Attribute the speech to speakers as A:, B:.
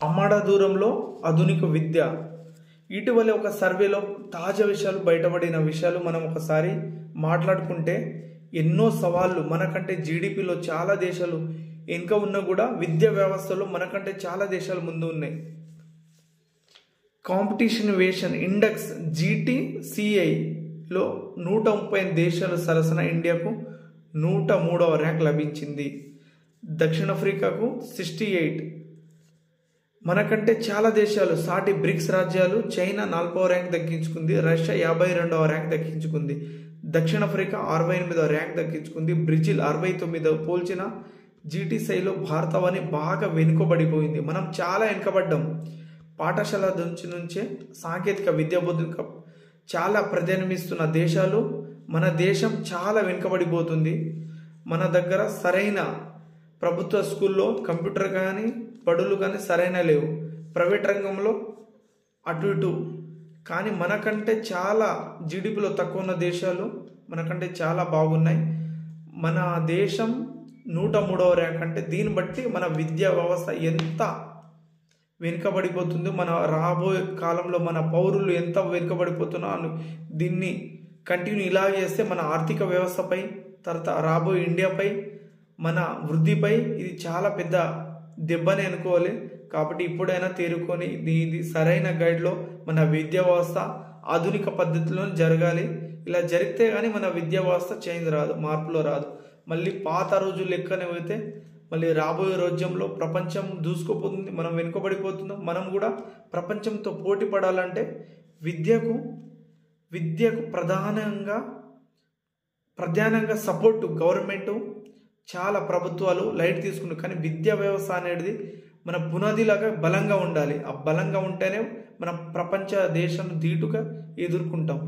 A: అమ్మడ దూరంలో ఆధునిక విద్య. ఇటీవల ఒక సర్వేలో తాజా విషయాలు బయటపడిన విషయాలు మనం ఒకసారి మాట్లాడుకుంటే, ఎన్నో సవాళ్ళు మనకంటే జీడిపిలో చాలా దేశాలు వెనుక ఉన్నా కూడా విద్యా వ్యవస్థలో మనకంటే చాలా దేశాలు ముందు ఉన్నాయి. కాంపిటీషన్ వేషన్ ఇండెక్స్ GTCIలో 130 దేశాలు సరసన ఇండియాకు 103వ ర్యాంక్ లభించింది. దక్షిణాఫ్రికాకు 68. మనకంటే చాలా దేశాలు సాటి బ్రిక్స్ రాజ్యాలు. చైనా 40వ ర్యాంక్ దక్కించుకుంది. రష్యా 52వ ర్యాంక్ దక్కించుకుంది. దక్షిణాఫ్రికా 68వ ర్యాంక్ దక్కించుకుంది. బ్రెజిల్ 69వ. పోల్చిన GTCIలో భారతవని బాగా వెనుకబడిపోయింది. మనం చాలా వెనుకబడ్డాం. పాఠశాల నుంచే సాంకేతిక విద్యా బోధనకు చాలా ప్రాధాన్యమిస్తున్న దేశాలు మన దేశం చాలా వెనుకబడిపోతుంది. మన దగ్గర సరైన ప్రభుత్వ స్కూల్లో కంప్యూటర్ కానీ బడులు కానీ సరైన లేవు. ప్రైవేట్ రంగంలో అటు ఇటు. కానీ మనకంటే చాలా జీడిపిలో తక్కువ ఉన్న దేశాలు మనకంటే చాలా బాగున్నాయి. మన దేశం 103వ ర్యాంక్. అంటే దీన్ని బట్టి మన విద్యా వ్యవస్థ ఎంత వెనుకబడిపోతుందో, మన రాబోయే కాలంలో మన పౌరులు ఎంత వెనుకబడిపోతున్నారు. దీన్ని కంటిన్యూ ఇలా చేస్తే మన ఆర్థిక వ్యవస్థపై, తర్వాత రాబోయే ఇండియాపై, మన వృద్ధిపై ఇది చాలా పెద్ద దెబ్బని అనుకోవాలి. కాబట్టి ఇప్పుడైనా తేరుకొని ఇది సరైన గైడ్లో మన విద్యా వ్యవస్థ ఆధునిక పద్ధతిలో జరగాలి. ఇలా జరిగితే కానీ మన విద్యా వ్యవస్థ చేంజ్ రాదు, మార్పులో రాదు. మళ్ళీ పాత రోజులు లెక్కనే పోతే మళ్ళీ రాబోయే రోజుల్లో ప్రపంచం దూసుకుపోతుంది, మనం వెనుకబడిపోతున్నాం. మనం కూడా ప్రపంచంతో పోటీ పడాలంటే విద్యకు ప్రధానంగా సపోర్టు గవర్నమెంటు చాలా ప్రభుత్వాలు లైట్ తీసుకున్నాయి. కానీ విద్యా వ్యవస్థ అనేది మన పునాదిలాగా బలంగా ఉండాలి. ఆ బలంగా ఉంటేనే మన ప్రపంచ దేశం ధీటుగా ఎదుర్కొంటాం.